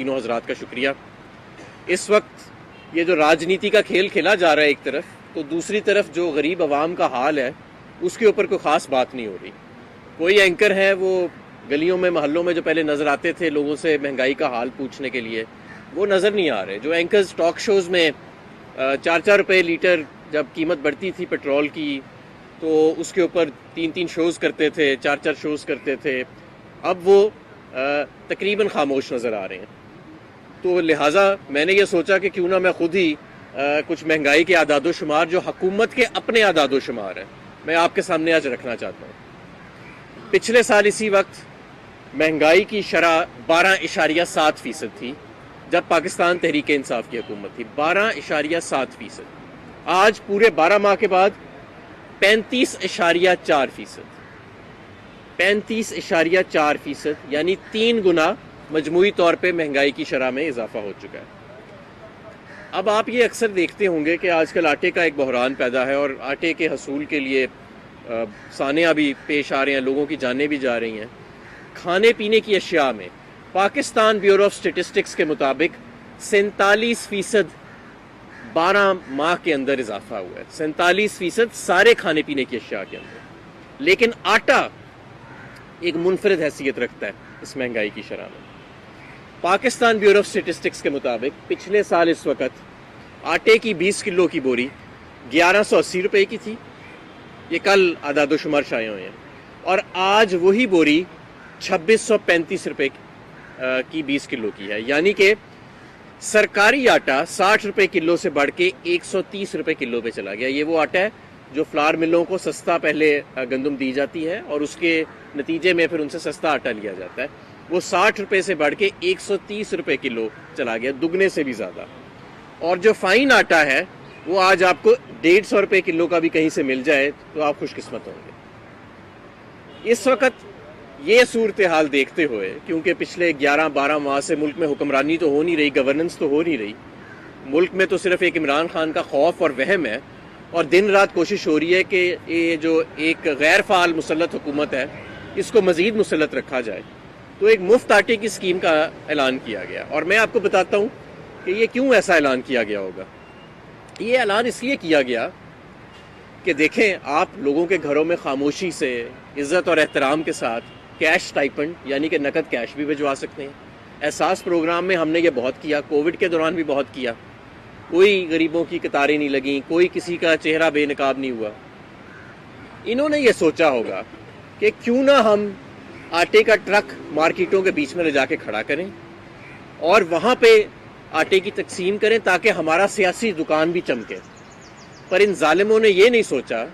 تینوں حضرات کا شکریہ۔ اس وقت یہ جو راجنیتی کا کھیل کھیلا جا رہا ہے ایک طرف، تو دوسری طرف جو غریب عوام کا حال ہے اس کے اوپر کوئی خاص بات نہیں ہو رہی۔ کوئی اینکر ہے وہ گلیوں میں محلوں میں جو پہلے نظر آتے تھے لوگوں سے مہنگائی کا حال پوچھنے کے لیے، وہ نظر نہیں آ رہے۔ جو اینکرز ٹاک شوز میں 4 روپے لیٹر جب قیمت بڑھتی تھی پیٹرول کی تو اس کے اوپر 3 شوز کرتے تھے، 4 شوز کرتے تھے، اب وہ تقریباً خاموش نظر آ رہے ہیں۔ تو لہٰذا میں نے یہ سوچا کہ کیوں نہ میں خود ہی کچھ مہنگائی کے اعداد و شمار جو حکومت کے اپنے اعداد و شمار ہیں میں آپ کے سامنے آج رکھنا چاہتا ہوں۔ پچھلے سال اسی وقت مہنگائی کی شرح 12.7% تھی جب پاکستان تحریک انصاف کی حکومت تھی، 12.7%۔ آج پورے 12 ماہ کے بعد 35.4%، 35.4%، یعنی 3 گنا مجموعی طور پہ مہنگائی کی شرح میں اضافہ ہو چکا ہے۔ اب آپ یہ اکثر دیکھتے ہوں گے کہ آج کل آٹے کا ایک بحران پیدا ہے اور آٹے کے حصول کے لیے سانحہ بھی پیش آ رہے ہیں، لوگوں کی جانیں بھی جا رہی ہیں۔ کھانے پینے کی اشیاء میں پاکستان بیورو آف اسٹیٹسٹکس کے مطابق 47% 12 ماہ کے اندر اضافہ ہوا ہے، 47% سارے کھانے پینے کی اشیاء کے اندر۔ لیکن آٹا ایک منفرد حیثیت رکھتا ہے اس مہنگائی کی شرح میں۔ پاکستان بیورو آف اسٹیٹسٹکس کے مطابق پچھلے سال اس وقت آٹے کی 20 کلو کی بوری 1180 روپے کی تھی، یہ کل اعداد و شمار شائع ہوئے ہیں، اور آج وہی بوری 2635 روپے کی 20 کلو کی ہے، یعنی کہ سرکاری آٹا 60 روپے کلو سے بڑھ کے 130 روپے کلو پہ چلا گیا۔ یہ وہ آٹا ہے جو فلار ملوں کو سستا پہلے گندم دی جاتی ہے اور اس کے نتیجے میں پھر ان سے سستا آٹا لیا جاتا ہے، وہ 60 روپے سے بڑھ کے 130 روپے کلو چلا گیا، دگنے سے بھی زیادہ۔ اور جو فائن آٹا ہے وہ آج آپ کو 150 روپے کلو کا بھی کہیں سے مل جائے تو آپ خوش قسمت ہوں گے۔ اس وقت یہ صورتحال دیکھتے ہوئے، کیونکہ پچھلے 11-12 ماہ سے ملک میں حکمرانی تو ہو نہیں رہی، گورننس تو ہو نہیں رہی، ملک میں تو صرف ایک عمران خان کا خوف اور وہم ہے، اور دن رات کوشش ہو رہی ہے کہ یہ جو ایک غیر فعال مسلط حکومت ہے اس کو مزید مسلط رکھا جائے۔ تو ایک مفت آٹے کی اسکیم کا اعلان کیا گیا، اور میں آپ کو بتاتا ہوں کہ یہ کیوں ایسا اعلان کیا گیا ہوگا۔ یہ اعلان اس لیے کیا گیا کہ دیکھیں، آپ لوگوں کے گھروں میں خاموشی سے عزت اور احترام کے ساتھ کیش اسٹائپنڈ یعنی کہ نقد کیش بھی بھجوا سکتے ہیں۔ احساس پروگرام میں ہم نے یہ بہت کیا، کووڈ کے دوران بھی بہت کیا، کوئی غریبوں کی قطاریں نہیں لگیں، کوئی کسی کا چہرہ بے نقاب نہیں ہوا۔ انہوں نے یہ سوچا ہوگا کہ کیوں نہ ہم آٹے کا ٹرک مارکیٹوں کے بیچ میں لے جا کے کھڑا کریں اور وہاں پہ آٹے کی تقسیم کریں تاکہ ہمارا سیاسی دکان بھی چمکے۔ پر ان ظالموں نے یہ نہیں سوچا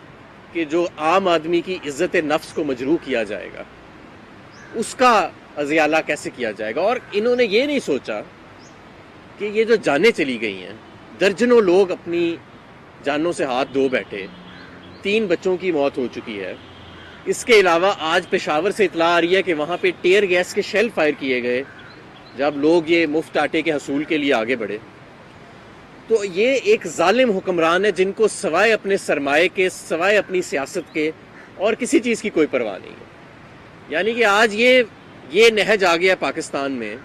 کہ جو عام آدمی کی عزت نفس کو مجروح کیا جائے گا اس کا ازالہ کیسے کیا جائے گا، اور انہوں نے یہ نہیں سوچا کہ یہ جو جانیں چلی گئی ہیں، درجنوں لوگ اپنی جانوں سے ہاتھ دھو بیٹھے، 3 بچوں کی موت ہو چکی ہے۔ اس کے علاوہ آج پشاور سے اطلاع آ رہی ہے کہ وہاں پہ ٹیئر گیس کے شیل فائر کیے گئے جب لوگ یہ مفت آٹے کے حصول کے لیے آگے بڑھے۔ تو یہ ایک ظالم حکمران ہے جن کو سوائے اپنے سرمایے کے، سوائے اپنی سیاست کے اور کسی چیز کی کوئی پرواہ نہیں ہے۔ یعنی کہ آج یہ نہج آ گیا پاکستان میں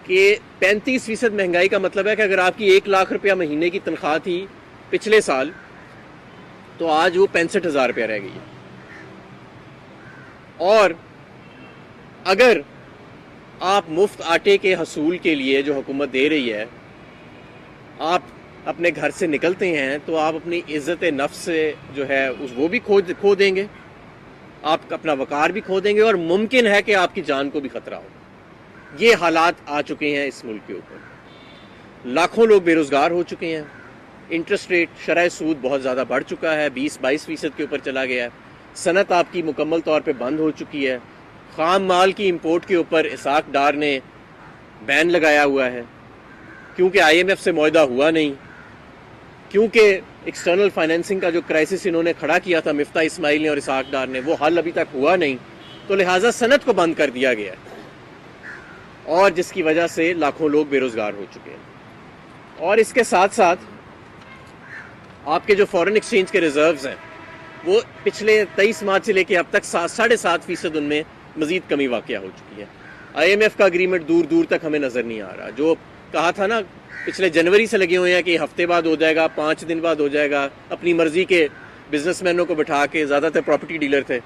کہ 35% مہنگائی کا مطلب ہے کہ اگر آپ کی 1 لاکھ روپیہ مہینے کی تنخواہ تھی پچھلے سال تو آج وہ 65,000 روپیہ رہ گئی ہے۔ اور اگر آپ مفت آٹے کے حصول کے لیے جو حکومت دے رہی ہے آپ اپنے گھر سے نکلتے ہیں تو آپ اپنی عزت نفس سے جو ہے وہ بھی کھو دیں گے، آپ اپنا وقار بھی کھو دیں گے، اور ممکن ہے کہ آپ کی جان کو بھی خطرہ ہو۔ یہ حالات آ چکے ہیں اس ملک کے اوپر، لاکھوں لوگ بے روزگار ہو چکے ہیں، انٹرسٹ ریٹ شرح سود بہت زیادہ بڑھ چکا ہے، 20-22% کے اوپر چلا گیا ہے، صنعت آپ کی مکمل طور پہ بند ہو چکی ہے، خام مال کی امپورٹ کے اوپر اسحاق ڈار نے بین لگایا ہوا ہے کیونکہ IMF سے معاہدہ ہوا نہیں، کیونکہ ایکسٹرنل فائنینسنگ کا جو کرائسس انہوں نے کھڑا کیا تھا مفتاح اسماعیل نے اور اسحاق ڈار نے، وہ حل ابھی تک ہوا نہیں، تو لہٰذا صنعت کو بند کر دیا گیا ہے، اور جس کی وجہ سے لاکھوں لوگ بے روزگار ہو چکے ہیں۔ اور اس کے ساتھ ساتھ آپ کے جو فورن ایکسچینج کے ریزروز ہیں وہ پچھلے 23 مارچ سے لے کے اب تک 7.5% ان میں مزید کمی واقع ہو چکی ہے۔ IMF کا اگریمنٹ دور دور تک ہمیں نظر نہیں آ رہا. جو کہا تھا نا پچھلے جنوری سے لگے ہوئے ہیں کہ ہفتے بعد ہو جائے گا, 5 دن بعد ہو جائے گا, اپنی مرضی کے بزنس مینوں کو بٹھا کے, زیادہ تر پراپرٹی ڈیلر تھے,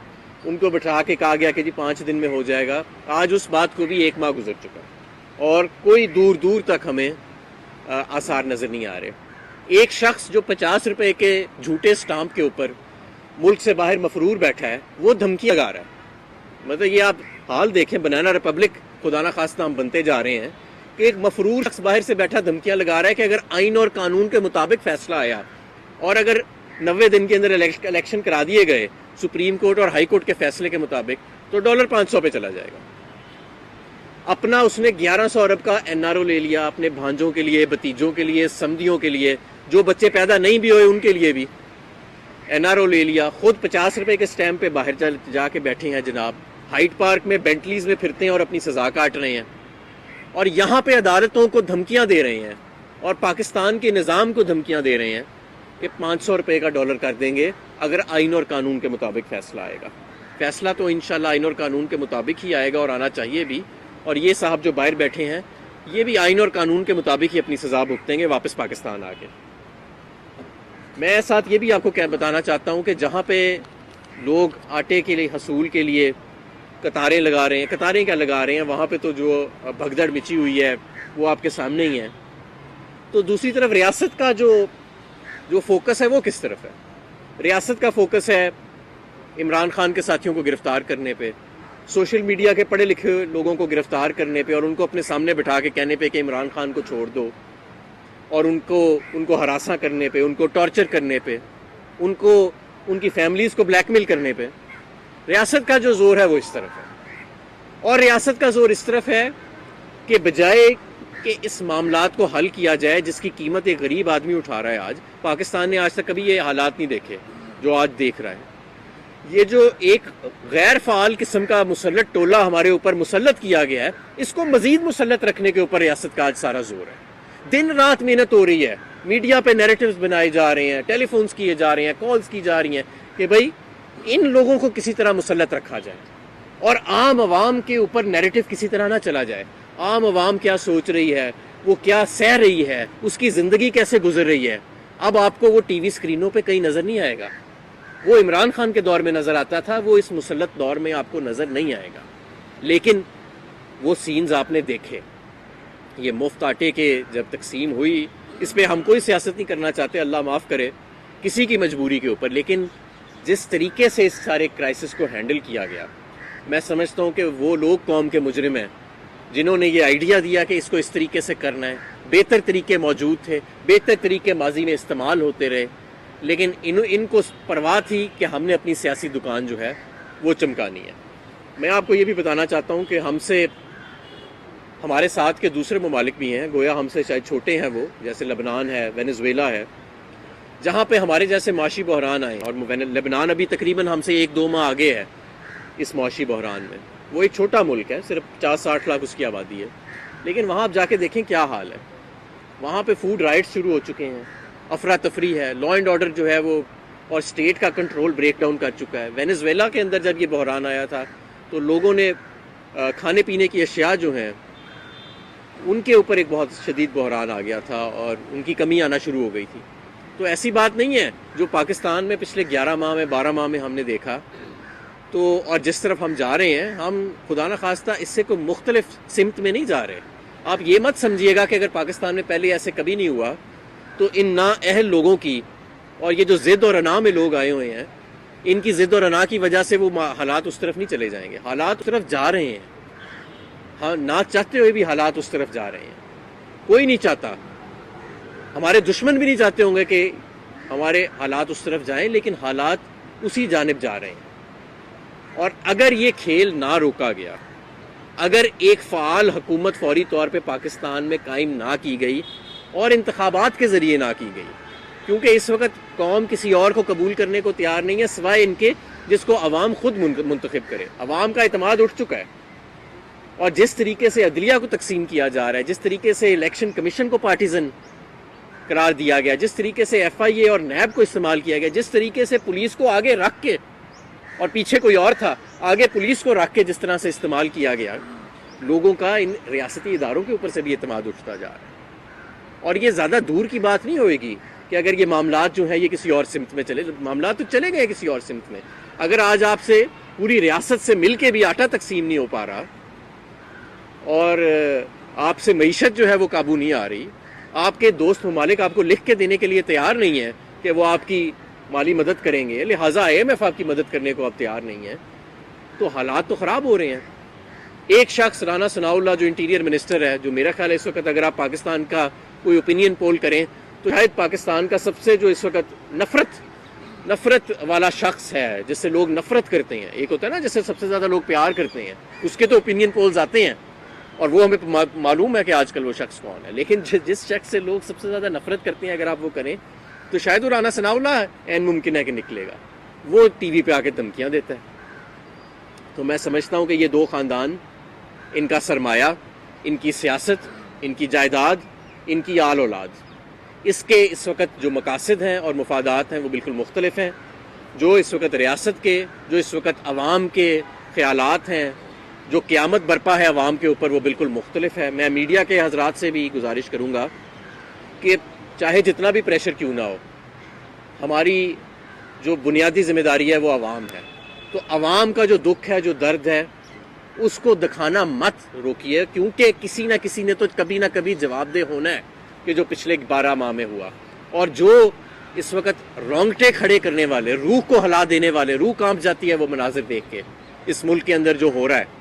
ان کو بٹھا کے کہا گیا کہ جی 5 دن میں ہو جائے گا. آج اس بات کو بھی 1 ماہ گزر چکا اور کوئی دور دور تک ہمیں آثار نظر نہیں آ رہے. ایک شخص جو 50 روپے کے جھوٹے سٹامپ کے اوپر ملک سے باہر مفرور بیٹھا ہے, وہ دھمکی لگا رہا ہے. مطلب یہ آپ حال دیکھیں, بنانا ریپبلک خدا نہ خواستہ ہم بنتے جا رہے ہیں کہ ایک مفرور شخص باہر سے بیٹھا دھمکیاں لگا رہا ہے کہ اگر آئین اور قانون کے مطابق فیصلہ آیا اور اگر 90 دن کے اندر الیکشن کرا دیے گئے سپریم کورٹ اور ہائی کورٹ کے فیصلے کے مطابق, تو ڈالر 500 پہ چلا جائے گا. اپنا اس نے 1100 ارب کا NRO لے لیا اپنے بھانجوں کے لیے, بھتیجوں کے لیے, سمدھیوں کے لیے, جو بچے پیدا نہیں بھی ہوئے ان کے لیے بھی NRO لے لیا. خود 50 روپے کے سٹیمپ پہ باہر جا کے بیٹھے ہیں جناب, ہائٹ پارک میں بینٹلیز میں پھرتے ہیں اور اپنی سزا کاٹ رہے ہیں, اور یہاں پہ عدالتوں کو دھمکیاں دے رہے ہیں اور پاکستان کے نظام کو دھمکیاں دے رہے ہیں کہ 500 روپے کا ڈالر کر دیں گے اگر آئین اور قانون کے مطابق فیصلہ آئے گا. فیصلہ تو انشاءاللہ آئین اور قانون کے مطابق ہی آئے گا اور آنا چاہیے بھی, اور یہ صاحب جو باہر بیٹھے ہیں یہ بھی آئین اور قانون کے مطابق ہی اپنی سزا بھگتیں گے واپس پاکستان آ کے. میں ساتھ یہ بھی آپ کو بتانا چاہتا ہوں کہ جہاں پہ لوگ آٹے کے لیے حصول کے لیے قطاریں لگا رہے ہیں, قطاریں کیا لگا رہے ہیں, وہاں پہ تو جو بھگدڑ مچی ہوئی ہے وہ آپ کے سامنے ہی ہے. تو دوسری طرف ریاست کا جو فوکس ہے وہ کس طرف ہے؟ ریاست کا فوکس ہے عمران خان کے ساتھیوں کو گرفتار کرنے پہ, سوشل میڈیا کے پڑھے لکھے لوگوں کو گرفتار کرنے پہ اور ان کو اپنے سامنے بٹھا کے کہنے پہ کہ عمران خان کو چھوڑ دو, اور ان کو ہراساں کرنے پہ, ان کو ٹارچر کرنے پہ, ان کی فیملیز کو بلیک میل کرنے پہ. ریاست کا جو زور ہے وہ اس طرف ہے, اور ریاست کا زور اس طرف ہے کہ بجائے کہ اس معاملات کو حل کیا جائے جس کی قیمت ایک غریب آدمی اٹھا رہا ہے. آج پاکستان نے آج تک کبھی یہ حالات نہیں دیکھے جو آج دیکھ رہا ہے. یہ جو ایک غیر فعال قسم کا مسلط ٹولہ ہمارے اوپر مسلط کیا گیا ہے, اس کو مزید مسلط رکھنے کے اوپر ریاست کا آج سارا زور ہے. دن رات محنت ہو رہی ہے, میڈیا پہ نیریٹیوز بنائے جا رہے ہیں, ٹیلی فونز کیے جا رہے ہیں, کالز کی جا رہی ہیں کہ بھائی ان لوگوں کو کسی طرح مسلط رکھا جائے اور عام عوام کے اوپر نیریٹو کسی طرح نہ چلا جائے. عام عوام کیا سوچ رہی ہے, وہ کیا سہ رہی ہے, اس کی زندگی کیسے گزر رہی ہے, اب آپ کو وہ ٹی وی اسکرینوں پہ کہیں نظر نہیں آئے گا. وہ عمران خان کے دور میں نظر آتا تھا, وہ اس مسلط دور میں آپ کو نظر نہیں آئے گا. لیکن وہ سینز آپ نے دیکھے, یہ مفت آٹے کے جب تقسیم ہوئی, اس پہ ہم کوئی سیاست نہیں کرنا چاہتے, اللہ معاف کرے کسی کی مجبوری کے اوپر, لیکن جس طریقے سے اس سارے کرائسس کو ہینڈل کیا گیا, میں سمجھتا ہوں کہ وہ لوگ قوم کے مجرم ہیں جنہوں نے یہ آئیڈیا دیا کہ اس کو اس طریقے سے کرنا ہے. بہتر طریقے موجود تھے, بہتر طریقے ماضی میں استعمال ہوتے رہے, لیکن ان کو پرواہ تھی کہ ہم نے اپنی سیاسی دکان جو ہے وہ چمکانی ہے. میں آپ کو یہ بھی بتانا چاہتا ہوں کہ ہمارے ساتھ کے دوسرے ممالک بھی ہیں, گویا ہم سے شاید چھوٹے ہیں وہ, جیسے لبنان ہے, وینزویلا ہے, جہاں پہ ہمارے جیسے معاشی بحران آئے, اور لبنان ابھی تقریباً ہم سے 1-2 ماہ آگے ہے اس معاشی بحران میں. وہ ایک چھوٹا ملک ہے, صرف 50-60 لاکھ اس کی آبادی ہے, لیکن وہاں آپ جا کے دیکھیں کیا حال ہے. وہاں پہ فوڈ رائٹس شروع ہو چکے ہیں, افراتفری ہے, لا اینڈ آرڈر جو ہے وہ اور اسٹیٹ کا کنٹرول بریک ڈاؤن کر چکا ہے. وینزویلا کے اندر جب یہ بحران آیا تھا تو لوگوں نے کھانے پینے کی اشیاء جو ہیں ان کے اوپر ایک بہت شدید بحران آ گیا تھا اور ان کی کمی آنا شروع ہو گئی تھی. تو ایسی بات نہیں ہے جو پاکستان میں پچھلے 11 ماہ میں 12 ماہ میں ہم نے دیکھا, تو اور جس طرف ہم جا رہے ہیں, ہم خدا نہ خواستہ اس سے کوئی مختلف سمت میں نہیں جا رہے. آپ یہ مت سمجھیے گا کہ اگر پاکستان میں پہلے ایسے کبھی نہیں ہوا تو ان نااہل لوگوں کی اور یہ جو ضد اور انا میں لوگ آئے ہوئے ہیں, ان کی ضد اور انا کی وجہ سے وہ حالات اس طرف نہیں چلے جائیں گے. حالات اس طرف جا رہے ہیں, ہاں نہ چاہتے ہوئے بھی حالات اس طرف جا رہے ہیں. کوئی نہیں چاہتا, ہمارے دشمن بھی نہیں چاہتے ہوں گے کہ ہمارے حالات اس طرف جائیں, لیکن حالات اسی جانب جا رہے ہیں. اور اگر یہ کھیل نہ روکا گیا, اگر ایک فعال حکومت فوری طور پہ پاکستان میں قائم نہ کی گئی اور انتخابات کے ذریعے نہ کی گئی, کیونکہ اس وقت قوم کسی اور کو قبول کرنے کو تیار نہیں ہے سوائے ان کے جس کو عوام خود منتخب کرے. عوام کا اعتماد اٹھ چکا ہے, اور جس طریقے سے عدلیہ کو تقسیم کیا جا رہا ہے, جس طریقے سے الیکشن کمیشن کو پارٹیزن قرار دیا گیا, جس طریقے سے FIA اور نیب کو استعمال کیا گیا, جس طریقے سے پولیس کو آگے رکھ کے, اور پیچھے کوئی اور تھا, آگے پولیس کو رکھ کے جس طرح سے استعمال کیا گیا, لوگوں کا ان ریاستی اداروں کے اوپر سے بھی اعتماد اٹھتا جا رہا ہے. اور یہ زیادہ دور کی بات نہیں ہوئے گی کہ اگر یہ معاملات جو ہیں یہ کسی اور سمت میں چلے. معاملات تو چلے گئے کسی اور سمت میں. اگر آج آپ سے پوری ریاست سے مل کے بھی آٹا تقسیم نہیں ہو پا رہا اور آپ سے معیشت جو ہے وہ قابو نہیں آ رہی, آپ کے دوست ممالک آپ کو لکھ کے دینے کے لیے تیار نہیں ہیں کہ وہ آپ کی مالی مدد کریں گے, لہٰذا IMF آپ کی مدد کرنے کو اب تیار نہیں ہے, تو حالات تو خراب ہو رہے ہیں. ایک شخص رانا ثناء اللہ جو انٹیریئر منسٹر ہے, جو میرا خیال ہے اس وقت اگر آپ پاکستان کا کوئی اوپینین پول کریں تو شاید پاکستان کا سب سے جو اس وقت نفرت والا شخص ہے, جس سے لوگ نفرت کرتے ہیں. ایک ہوتا ہے نا جس سے سب سے زیادہ لوگ پیار کرتے ہیں, اس کے تو اوپینین پولز آتے ہیں اور وہ ہمیں معلوم ہے کہ آج کل وہ شخص کون ہے. لیکن جس شخص سے لوگ سب سے زیادہ نفرت کرتے ہیں اگر آپ وہ کریں تو شاید وہ رانا ثناء اللہ عین ممکن ہے کہ نکلے گا. وہ ٹی وی پہ آ کے دھمکیاں دیتا ہے. تو میں سمجھتا ہوں کہ یہ دو خاندان, ان کا سرمایہ, ان کی سیاست, ان کی جائیداد, ان کی آل اولاد, اس کے اس وقت جو مقاصد ہیں اور مفادات ہیں وہ بالکل مختلف ہیں. جو اس وقت ریاست کے, جو اس وقت عوام کے خیالات ہیں, جو قیامت برپا ہے عوام کے اوپر, وہ بالکل مختلف ہے. میں میڈیا کے حضرات سے بھی گزارش کروں گا کہ چاہے جتنا بھی پریشر کیوں نہ ہو, ہماری جو بنیادی ذمہ داری ہے وہ عوام ہے. تو عوام کا جو دکھ ہے, جو درد ہے, اس کو دکھانا مت روکیے, کیونکہ کسی نہ کسی نے تو کبھی نہ کبھی جواب دہ ہونا ہے کہ جو پچھلے 12 ماہ میں ہوا. اور جو اس وقت رونگٹے کھڑے کرنے والے, روح کو ہلا دینے والے, روح کانپ جاتی ہے وہ مناظر دیکھ کے, اس ملک کے اندر جو ہو رہا ہے,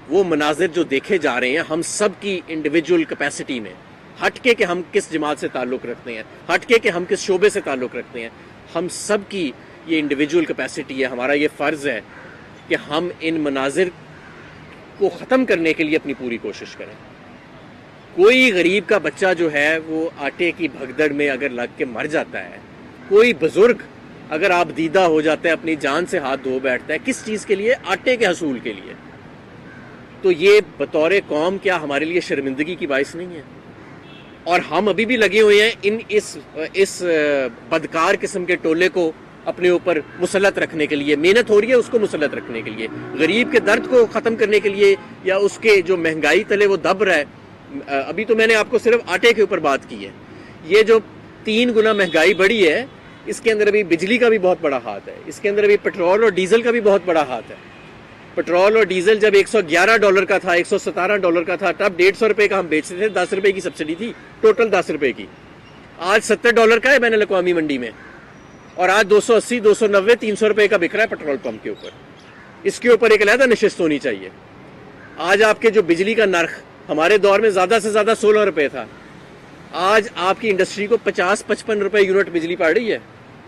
وہ مناظر جو دیکھے جا رہے ہیں ہم سب کی انڈیویجول کیپیسٹی میں, ہٹ کے کہ ہم کس جماعت سے تعلق رکھتے ہیں, ہٹ کے کہ ہم کس شعبے سے تعلق رکھتے ہیں, ہم سب کی یہ انڈیویجول کیپیسٹی ہے. ہمارا یہ فرض ہے کہ ہم ان مناظر کو ختم کرنے کے لیے اپنی پوری کوشش کریں. کوئی غریب کا بچہ جو ہے وہ آٹے کی بھگدڑ میں اگر لگ کے مر جاتا ہے, کوئی بزرگ اگر آپ دیدہ ہو جاتا ہے, اپنی جان سے ہاتھ دھو بیٹھتا ہے, کس چیز کے لیے؟ آٹے کے حصول کے لیے. تو یہ بطور قوم کیا ہمارے لیے شرمندگی کی باعث نہیں ہے؟ اور ہم ابھی بھی لگے ہوئے ہیں اس بدکار قسم کے ٹولے کو اپنے اوپر مسلط رکھنے کے لیے. محنت ہو رہی ہے اس کو مسلط رکھنے کے لیے, غریب کے درد کو ختم کرنے کے لیے, یا اس کے جو مہنگائی تلے وہ دب رہا ہے. ابھی تو میں نے آپ کو صرف آٹے کے اوپر بات کی ہے. یہ جو 3 گنا مہنگائی بڑھی ہے, اس کے اندر ابھی بجلی کا بھی بہت بڑا ہاتھ ہے, اس کے اندر ابھی پیٹرول اور ڈیزل کا بھی بہت بڑا ہاتھ ہے. پیٹرول اور ڈیزل جب $111 کا تھا, $117 کا تھا, تب $150 کا ہم بیچتے تھے, $10 کی سبسڈی تھی, ٹوٹل $10 کی. آج $70 کا ہے بین الاقوامی منڈی میں, اور آج $280, $290, $300 کا بک رہا ہے پیٹرول پمپ کے اوپر. اس کے اوپر ایک علیحدہ نشست ہونی چاہیے. آج آپ کے جو بجلی کا نرخ ہمارے دور میں زیادہ سے زیادہ $16 تھا, آج آپ کی انڈسٹری کو $50-55 یونٹ بجلی پڑ رہی ہے,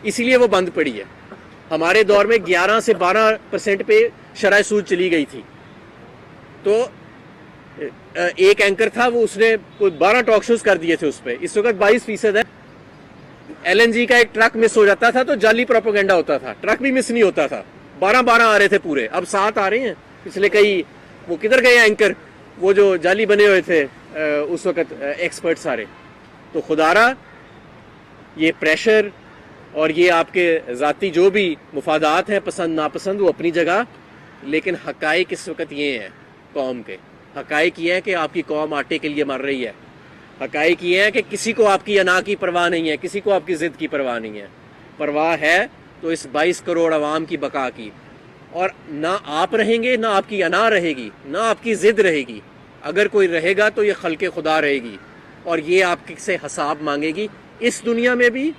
اسی لیے وہ بند پڑی ہے. ہمارے دور میں 11 سے 12% پہ شرح سود چلی گئی تھی. تو ایک اینکر تھا, وہ اس نے کوئی 12 ٹاک شوز کر دیے تھے اس پہ. اس وقت 22% ہے. LNG کا ایک ٹرک مس ہو جاتا تھا تو جعلی پروپیگنڈا ہوتا تھا, ٹرک بھی مس نہیں ہوتا تھا. 12 آ رہے تھے پورے, اب 7 آ رہے ہیں. پچھلے کئی وہ کدھر گئے اینکر, وہ جو جعلی بنے ہوئے تھے اس وقت ایکسپرٹ سارے. تو خدا را یہ پریشر اور یہ آپ کے ذاتی جو بھی مفادات ہیں, پسند ناپسند, وہ اپنی جگہ, لیکن حقائق اس وقت یہ ہیں قوم کے. حقائق یہ ہے کہ آپ کی قوم آٹے کے لیے مر رہی ہے. حقائق یہ ہے کہ کسی کو آپ کی انا کی پرواہ نہیں ہے, کسی کو آپ کی ضد کی پرواہ نہیں ہے. پرواہ ہے تو اس 22 کروڑ عوام کی بقا کی. اور نہ آپ رہیں گے, نہ آپ کی انا رہے گی, نہ آپ کی ضد رہے گی. اگر کوئی رہے گا تو یہ خلق خدا رہے گی, اور یہ آپ سے حساب مانگے گی, اس دنیا میں بھی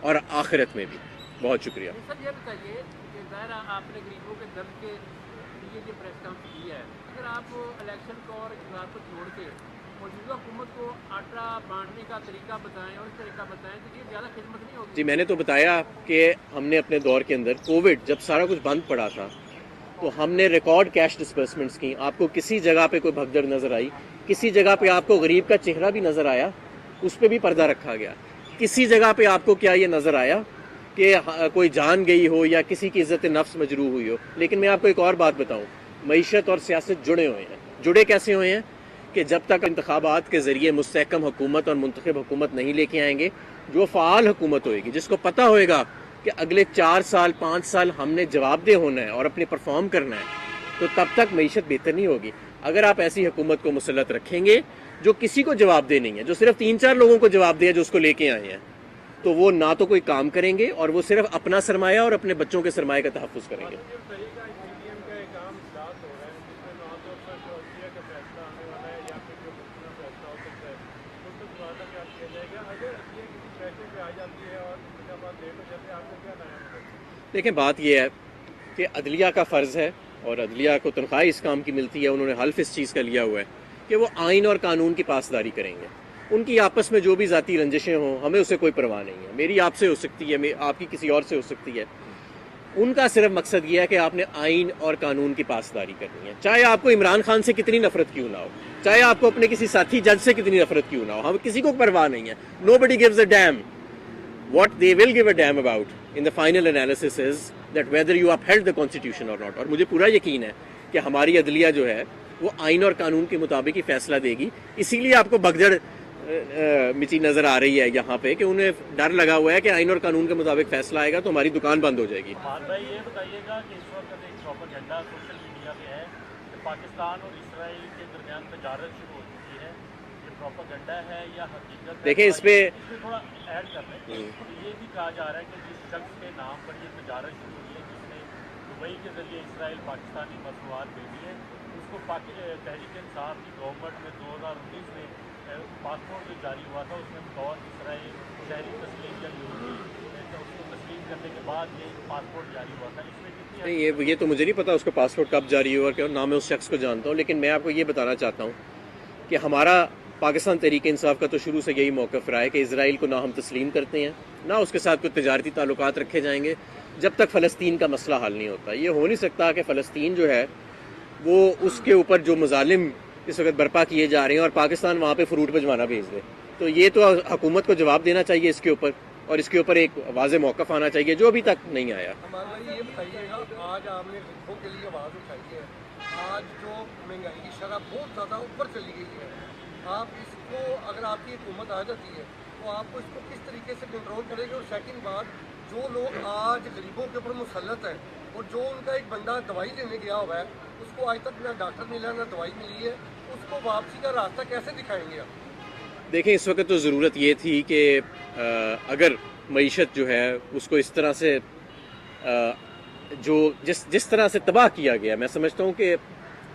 اور آخرت میں بھی. بہت شکریہ. سر یہ بتائیے کہ ظاہر آپ نے غریبوں کے درد کے لیے یہ پریس کانفرنس کیا ہے, اگر آپ الیکشن کو اور اقتدار کو چھوڑ کے موجودہ حکومت کو آٹا بانٹنے کا طریقہ بتائیں اور اس طریقہ بتائیں تو یہ زیادہ خدمت نہیں ہوگی؟ جی, میں نے تو بتایا کہ ہم نے اپنے دور کے اندر کووڈ جب سارا کچھ بند پڑا تھا تو ہم نے ریکارڈ کیش ڈسبرسمنٹس کی. آپ کو کسی جگہ پہ کوئی بھگدڑ نظر آئی؟ کسی جگہ پہ آپ کو غریب کا چہرہ بھی نظر آیا؟ اس پہ بھی پردہ رکھا گیا. کسی جگہ پہ آپ کو کیا یہ نظر آیا کہ کوئی جان گئی ہو یا کسی کی عزت نفس مجروح ہوئی ہو؟ لیکن میں آپ کو ایک اور بات بتاؤں, معیشت اور سیاست جڑے ہوئے ہیں. جڑے کیسے ہوئے ہیں کہ جب تک انتخابات کے ذریعے مستحکم حکومت اور منتخب حکومت نہیں لے کے آئیں گے, جو فعال حکومت ہوئے گی, جس کو پتہ ہوئے گا کہ اگلے 4 سال 5 سال ہم نے جواب دہ ہونا ہے اور اپنے پرفارم کرنا ہے, تو تب تک معیشت بہتر نہیں ہوگی. اگر آپ ایسی حکومت کو مسلط رکھیں گے جو کسی کو جواب دہ نہیں ہے, جو صرف 3-4 لوگوں کو جواب دے جو اس کو لے کے آئے ہیں, تو وہ نہ تو کوئی کام کریں گے اور وہ صرف اپنا سرمایہ اور اپنے بچوں کے سرمایہ کا تحفظ کریں گے. دیکھیں بات یہ ہے کہ عدلیہ کا فرض ہے اور عدلیہ کو تنخواہ اس کام کی ملتی ہے, انہوں نے حلف اس چیز کا لیا ہوا ہے کہ وہ آئین اور قانون کی پاسداری کریں گے. ان کی آپس میں جو بھی ذاتی رنجشیں ہوں ہمیں اسے کوئی پرواہ نہیں ہے, میری آپ سے ہو سکتی ہے, آپ کی کسی اور سے ہو سکتی ہے. ان کا صرف مقصد یہ ہے کہ آپ نے آئین اور قانون کی پاسداری کرنی ہے, چاہے آپ کو عمران خان سے کتنی نفرت کیوں نہ ہو, چاہے آپ کو اپنے کسی ساتھی جج سے کتنی نفرت کیوں نہ ہو, ہم کسی کو پرواہ نہیں ہے. Nobody gives a damn. What they will give a damn about in the final analysis is that whether you upheld the constitution or not. اور مجھے پورا یقین ہے کہ ہماری عدلیہ جو ہے وہ آئین اور قانون کے مطابق ہی فیصلہ دے گی. اسی لیے آپ کو بگجڑ مچی نظر آ رہی ہے یہاں پہ کہ انہیں ڈر لگا ہوا ہے کہ آئین اور قانون کے مطابق فیصلہ آئے گا تو ہماری دکان بند ہو جائے گی. بھائی یہ بتائیے گا کہ اس وقت ایک پروپیگنڈا سوشل میڈیا پہ ہے کہ پاکستان اور اسرائیل کے درمیان تجارت شروع ہو چکی ہے, یہ پروپیگنڈا ہے یا حقیقت؟ دیکھیں اس پہ تھوڑا ایڈ کر لیں. یہ بھی کہا جا رہا ہے کہ جس شخص کے نام پر یہ تجارت شروع ہوئی ہے, جس نے دبئی کے ذریعے اسرائیل پاکستانی مصنوعات بھیجی ہے, اس کو تحریک انصاف کی گورنمنٹ میں 2019 میں پاسپورٹ جو جاری ہوا تھا اس میں بطور اسرائیل شہری تسلیم یا یہودی اس کو تسلیم کرنے کے بعد یہ پاسپورٹ جاری ہوا تھا. اس میں نہیں, یہ تو مجھے نہیں پتا اس کو پاسپورٹ کب جاری ہوا اور نہ میں اس شخص کو جانتا ہوں, لیکن میں آپ کو یہ بتانا چاہتا ہوں کہ ہمارا پاکستان تحریک انصاف کا تو شروع سے یہی موقف رہا ہے کہ اسرائیل کو نہ ہم تسلیم کرتے ہیں نہ اس کے ساتھ کوئی تجارتی تعلقات رکھے جائیں گے جب تک فلسطین کا مسئلہ حل نہیں ہوتا. یہ ہو نہیں سکتا کہ فلسطین جو ہے وہ اس کے اوپر جو مظالم اس وقت برپا کیے جا رہے ہیں اور پاکستان وہاں پہ فروٹ بھجوانا بھیج دے. تو یہ تو حکومت کو جواب دینا چاہیے اس کے اوپر, اور اس کے اوپر ایک واضح موقف آنا چاہیے جو ابھی تک نہیں آیا. یہ بتائیے گا, آج آپ نے غریبوں کے لیے آواز اٹھائی ہے, آج جو مہنگائی کی شرح بہت زیادہ اوپر چلی گئی ہے, آپ اس کو اگر آپ کی حکومت آ جاتی ہے تو آپ کو اس کو کس طریقے سے کنٹرول کریں گے؟ اور سیکنڈ بات, جو لوگ آج غریبوں کے اوپر مسلط ہیں اور جو ان کا ایک بندہ دوائی لینے گیا ہوا ہے اس کو آج تک نہ ڈاکٹر ملا نہ دوائی ملی ہے, اس کو واپسی کا راستہ کیسے دکھائیں گے آپ؟ دیکھیں اس وقت تو ضرورت یہ تھی کہ اگر معیشت جو ہے اس کو اس طرح سے جو جس طرح سے تباہ کیا گیا, میں سمجھتا ہوں کہ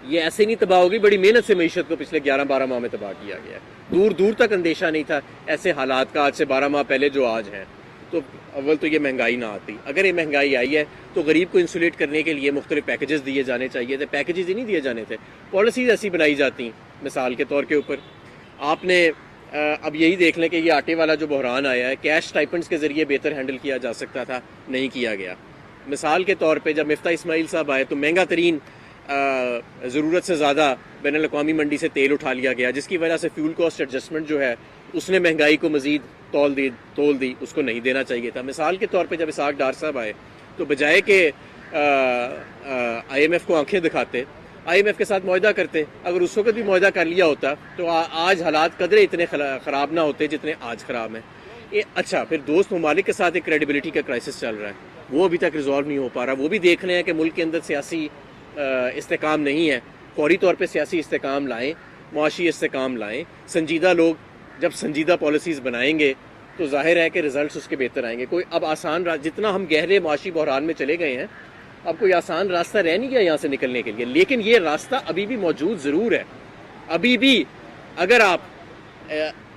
یہ ایسے نہیں تباہ ہوگی, بڑی محنت سے معیشت کو پچھلے 11-12 ماہ میں تباہ کیا گیا ہے. دور دور تک اندیشہ نہیں تھا ایسے حالات کا آج سے 12 ماہ پہلے جو آج ہیں. تو اول تو یہ مہنگائی نہ آتی. اگر یہ مہنگائی آئی ہے تو غریب کو انسولیٹ کرنے کے لیے مختلف پیکیجز دیے جانے چاہیے تھے. پیکیجز ہی نہیں دیے جانے تھے, پالیسیز ایسی بنائی جاتی. مثال کے طور کے اوپر آپ نے اب یہی دیکھ لیں کہ یہ آٹے والا جو بحران آیا ہے, کیش اسٹائپنڈس کے ذریعے بہتر ہینڈل کیا جا سکتا تھا, نہیں کیا گیا. مثال کے طور پہ جب مفتاح اسماعیل صاحب آئے تو مہنگا ترین ضرورت سے زیادہ بین الاقوامی منڈی سے تیل اٹھا لیا گیا, جس کی وجہ سے فیول کاسٹ ایڈجسٹمنٹ جو ہے اس نے مہنگائی کو مزید تول دی, اس کو نہیں دینا چاہیے تھا. مثال کے طور پہ جب اسحاق ڈار صاحب آئے تو بجائے کہ آئی ایم ایف کو آنکھیں دکھاتے, آئی ایم ایف کے ساتھ معاہدہ کرتے. اگر اس وقت بھی معاہدہ کر لیا ہوتا تو آج حالات قدرے اتنے خراب نہ ہوتے جتنے آج خراب ہیں. اچھا, پھر دوست ممالک کے ساتھ ایک کریڈیبلٹی کا کرائسس چل رہا ہے, وہ ابھی تک ریزالو نہیں ہو پا رہا. وہ بھی دیکھ رہے ہیں کہ ملک کے اندر سیاسی استحکام نہیں ہے. فوری طور پہ سیاسی استحکام لائیں, معاشی استحکام لائیں. سنجیدہ لوگ جب سنجیدہ پالیسیز بنائیں گے تو ظاہر ہے کہ ریزلٹس اس کے بہتر آئیں گے. کوئی اب آسان جتنا ہم گہرے معاشی بحران میں چلے گئے ہیں, اب کوئی آسان راستہ رہ نہیں گیا یہاں سے نکلنے کے لیے. لیکن یہ راستہ ابھی بھی موجود ضرور ہے. ابھی بھی اگر آپ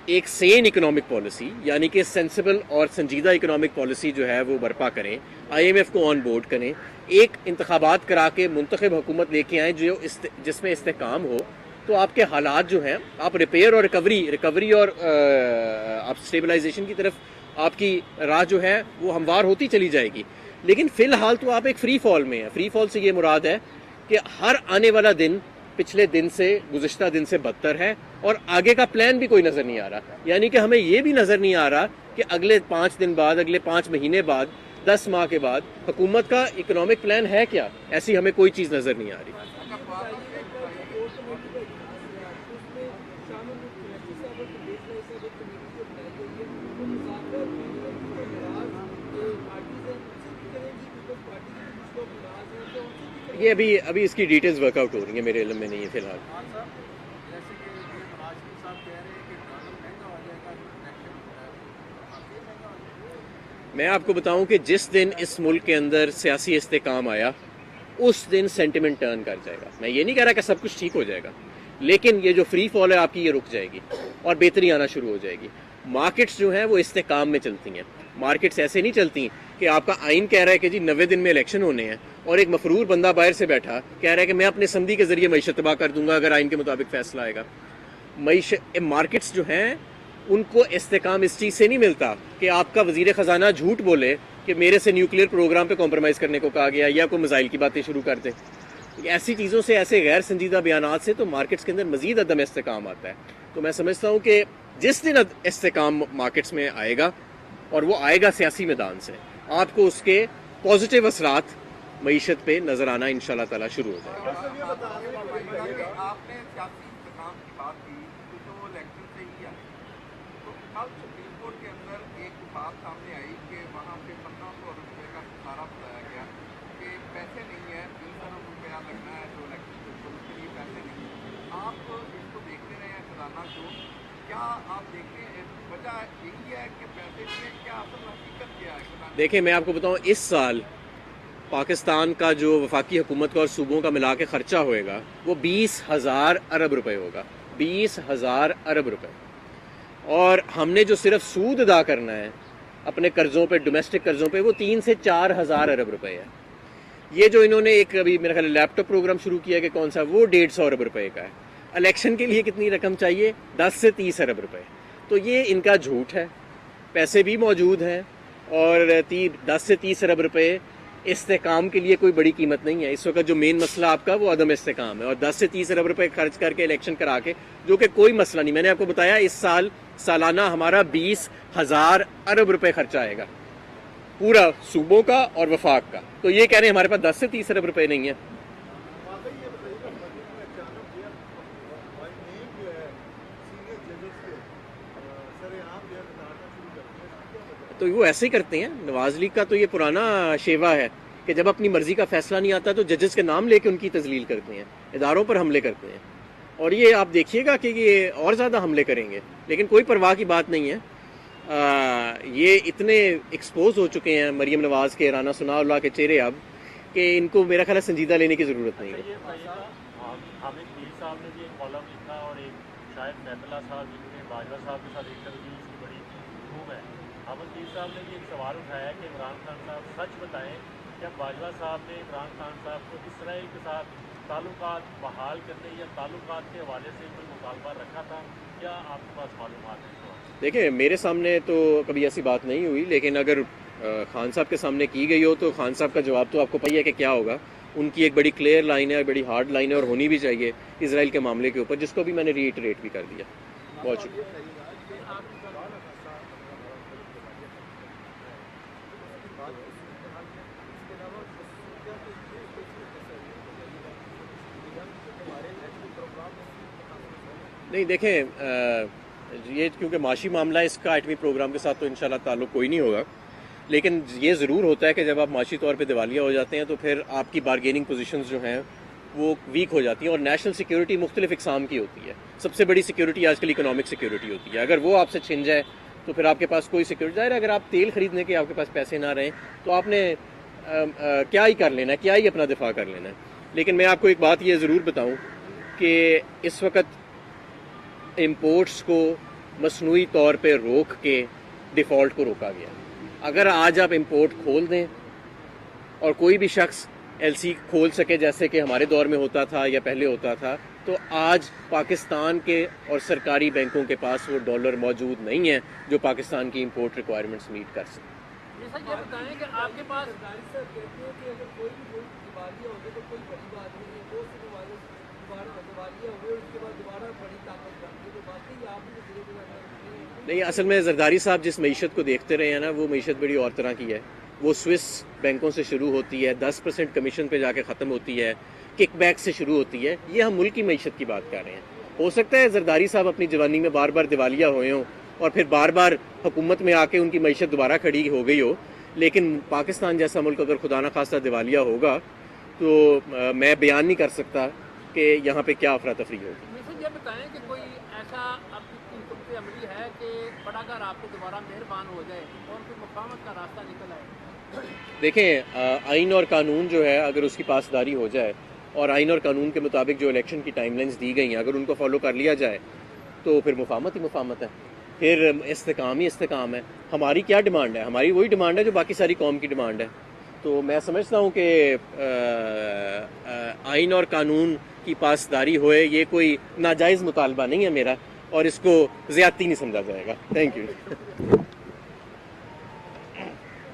ایک سین اکنامک پالیسی یعنی کہ سینسیبل اور سنجیدہ اکنامک پالیسی جو ہے وہ برپا کریں, آئی ایم ایف کو آن بورڈ کریں, ایک انتخابات کرا کے منتخب حکومت لے کے آئیں جس میں استحکام ہو, تو آپ کے حالات جو ہیں, آپ ریپیئر اور ریکوری اور آپ اسٹیبلائزیشن کی طرف آپ کی راہ جو ہے وہ ہموار ہوتی چلی جائے گی. لیکن فی الحال تو آپ ایک فری فال میں ہیں. فری فال سے یہ مراد ہے کہ ہر آنے والا دن پچھلے دن سے گزشتہ دن سے بدتر ہے اور آگے کا پلان بھی کوئی نظر نہیں آ رہا. یعنی کہ ہمیں یہ بھی نظر نہیں آ رہا کہ اگلے 5 دن بعد, اگلے 5 مہینے بعد, 10 ماہ کے بعد حکومت کا اکنامک پلان ہے کیا. ایسی ہمیں کوئی چیز نظر نہیں آ رہی. یہ ابھی اس کی ڈیٹیلز ورک آؤٹ ہو رہی ہیں, میرے علم میں نہیں ہے فی الحال. خان صاحب جیسے کہ یہ ملازمین صاحب کہہ رہے ہیں کہ ڈالر مہنگا ہو جائے گا, الیکشن واقعی مہنگا ہو جائے گا. میں آپ کو بتاؤں کہ جس دن اس ملک کے اندر سیاسی استحکام آیا اس دن سینٹیمنٹ ٹرن کر جائے گا. میں یہ نہیں کہہ رہا کہ سب کچھ ٹھیک ہو جائے گا, لیکن یہ جو فری فال ہے آپ کی یہ رک جائے گی اور بہتری آنا شروع ہو جائے گی. مارکیٹس جو ہیں وہ استحکام میں چلتی ہیں. مارکیٹس ایسے نہیں چلتی کہ آپ کا آئین کہہ رہا ہے کہ جی 90 دن میں الیکشن ہونے ہیں اور ایک مفرور بندہ باہر سے بیٹھا کہہ رہا ہے کہ میں اپنے سمدھی کے ذریعے معیشت تباہ کر دوں گا اگر آئین کے مطابق فیصلہ آئے گا. مارکیٹس جو ہیں ان کو استحکام اس چیز سے نہیں ملتا کہ آپ کا وزیر خزانہ جھوٹ بولے کہ میرے سے نیوکلیئر پروگرام پہ کمپرومائز کرنے کو کہا گیا یا کوئی میزائل کی باتیں شروع کر دے. ایسی چیزوں سے, ایسے غیر سنجیدہ بیانات سے تو مارکیٹس کے اندر مزید عدم استحکام آتا ہے. تو میں سمجھتا ہوں کہ جس دن استحکام مارکیٹس میں آئے گا اور وہ آئے گا سیاسی میدان سے, آپ کو اس کے پازیٹیو اثرات معیشت پہ نظر آنا ان شاء اللہ تعالیٰ شروع ہو جائے گا. آپ نے سیاسی انتظام کی بات کی تو الیکشن سے ہی آئے, تو کل سپریم کورٹ کے اندر ایک بات سامنے آئی کہ وہاں پہ 1500 ارب روپے کا خسارہ بتایا گیا کہ پیسے نہیں ہیں, 20 ارب روپیہ لگنا ہے جو الیکشن کو, اس کے لیے پیسے نہیں ہیں. آپ اس کو دیکھتے رہے ہیں خزانہ کو, کیا آپ دیکھتے ہیں وجہ یہی ہے کہ پیسے نہیں ہیں, کیا اصل حقیقت کیا ہے؟ دیکھیں میں آپ کو بتاؤں, اس سال پاکستان کا جو وفاقی حکومت کا اور صوبوں کا ملا کے خرچہ ہوئے گا وہ 20,000 ارب روپے ہوگا. 20,000 ارب روپے. اور ہم نے جو صرف سود ادا کرنا ہے اپنے قرضوں پہ, ڈومیسٹک قرضوں پہ, وہ 3 سے 4 ہزار ارب روپے ہے. یہ جو انہوں نے ایک ابھی میرا خیال لیپ ٹاپ پروگرام شروع کیا کہ کون سا, وہ 150 ارب روپے کا ہے. الیکشن کے لیے کتنی رقم چاہیے؟ 10 سے 30 ارب روپے. تو یہ ان کا جھوٹ ہے. پیسے بھی موجود ہیں اور 10 سے 30 ارب روپے استحکام کے لیے کوئی بڑی قیمت نہیں ہے. اس وقت جو مین مسئلہ آپ کا وہ عدم استحکام ہے, اور 10 سے 30 ارب روپے خرچ کر کے الیکشن کرا کے, جو کہ کوئی مسئلہ نہیں. میں نے آپ کو بتایا اس سال سالانہ ہمارا 20,000 ارب روپے خرچہ آئے گا پورا صوبوں کا اور وفاق کا. تو یہ کہہ رہے ہیں ہمارے پاس 10 سے 30 ارب روپے نہیں ہے. تو وہ ایسے ہی کرتے ہیں. نواز لیگ کا تو یہ پرانا شیوا ہے کہ جب اپنی مرضی کا فیصلہ نہیں آتا تو ججز کے نام لے کے ان کی تذلیل کرتے ہیں, اداروں پر حملے کرتے ہیں. اور یہ آپ دیکھیے گا کہ یہ اور زیادہ حملے کریں گے, لیکن کوئی پرواہ کی بات نہیں ہے. یہ اتنے ایکسپوز ہو چکے ہیں مریم نواز کے, رانا ثناء اللہ کے چہرے اب, کہ ان کو میرا خیال ہے سنجیدہ لینے کی ضرورت نہیں ہے. حامد میر صاحب نے بھی ایک کالم لکھا اور ایک شاید بیت اللہ صاحب جنہوں نے باجوہ صاحب کے ساتھ انٹرویو اس کی بڑی دھوم ہے. حامد میر صاحب نے بھی ایک سوال اٹھایا ہے کہ عمران خان صاحب سچ بتائیں کیا باجوہ صاحب نے عمران خان صاحب کو اسرائیل کے ساتھ تعلقات بحال کرنے یا تعلقات کے حوالے سے کوئی مطالبہ رکھا تھا؟ کیا آپ کے پاس معلومات ہیں؟ دیکھیں میرے سامنے تو کبھی ایسی بات نہیں ہوئی, لیکن اگر خان صاحب کے سامنے کی گئی ہو تو خان صاحب کا جواب تو آپ کو پتہ ہے کہ کیا ہوگا. ان کی ایک بڑی کلیئر لائن ہے, بڑی ہارڈ لائن ہے, اور ہونی بھی چاہیے اسرائیل کے معاملے کے اوپر, جس کو بھی میں نے ری ایٹریٹ بھی کر دیا. بہت شکریہ. نہیں دیکھیں, یہ کیونکہ معاشی معاملہ ہے, اس کا ایٹمی پروگرام کے ساتھ تو انشاءاللہ تعلق کوئی نہیں ہوگا, لیکن یہ ضرور ہوتا ہے کہ جب آپ معاشی طور پہ دیوالیہ ہو جاتے ہیں تو پھر آپ کی بارگیننگ پوزیشنز جو ہیں وہ ویک ہو جاتی ہیں. اور نیشنل سیکیورٹی مختلف اقسام کی ہوتی ہے. سب سے بڑی سیکیورٹی آج کل اکنامک سیکیورٹی ہوتی ہے. اگر وہ آپ سے چھن جائے تو پھر آپ کے پاس کوئی سیکیورٹی. ظاہر ہے اگر آپ تیل خریدنے کے آپ کے پاس پیسے نہ رہیں تو آپ نے کیا ہی کر لینا ہے, کیا ہی اپنا دفاع کر لینا ہے. لیکن میں آپ کو ایک بات یہ ضرور بتاؤں کہ اس وقت امپورٹس کو مصنوعی طور پہ روک کے ڈیفالٹ کو روکا گیا. اگر آج آپ امپورٹ کھول دیں اور کوئی بھی شخص ایل سی کھول سکے جیسے کہ ہمارے دور میں ہوتا تھا یا پہلے ہوتا تھا, تو آج پاکستان کے اور سرکاری بینکوں کے پاس وہ ڈالر موجود نہیں ہیں جو پاکستان کی امپورٹ ریکوائرمنٹس میٹ کر سکیں. جیسا یہ بتائیں کہ آپ کے پاس کہتے ہیں کہ اگر کوئی بھی ملک دیوالیہ ہو گئے تو کوئی بڑی بات نہیں ہے, وہ سے دیوالیہ ہوئے اس کے بعد دوبارہ بڑی طاقت بنتی ہے, تو باقی آپ بھی دھیرے دھیرے نہیں, اصل میں زرداری صاحب جس معیشت کو دیکھتے رہے ہیں نا, وہ معیشت بڑی اور طرح کی ہے. وہ سوئس بینکوں سے شروع ہوتی ہے, 10% کمیشن پہ جا کے ختم ہوتی ہے, کک بیک سے شروع ہوتی ہے. یہ ہم ملک کی معیشت کی بات کر رہے ہیں. ہو سکتا ہے زرداری صاحب اپنی جوانی میں بار بار دیوالیہ ہوئے ہوں اور پھر بار بار حکومت میں آ کے ان کی معیشت دوبارہ کھڑی ہو گئی ہو, لیکن پاکستان جیسا ملک اگر خدا نخواستہ دیوالیہ ہوگا تو میں بیان نہیں کر سکتا کہ یہاں پہ کیا افراتفری ہوگی. مجھے یہ بتائیں کہ کوئی ایسا اب کی حکمت عملی ہے کہ پڑھا کر آپ کو دوبارہ مہربان ہو جائے اور کوئی مفاہمت کا راستہ نکل آئے؟ دیکھیں آئین اور قانون جو ہے اگر اس کی پاسداری ہو جائے اور آئین اور قانون کے مطابق جو الیکشن کی ٹائم لائنز دی گئی ہیں اگر ان کو فالو کر لیا جائے تو پھر مفاہمت ہی مفاہمت ہے، پھر استحکام ہی استحکام ہے. ہماری کیا ڈیمانڈ ہے؟ ہماری وہی ڈیمانڈ ہے جو باقی ساری قوم کی ڈیمانڈ ہے. تو میں سمجھتا ہوں کہ آئین اور قانون کی پاسداری ہوئے یہ کوئی ناجائز مطالبہ نہیں ہے میرا، اور اس کو زیادتی نہیں سمجھا جائے گا. Thank you.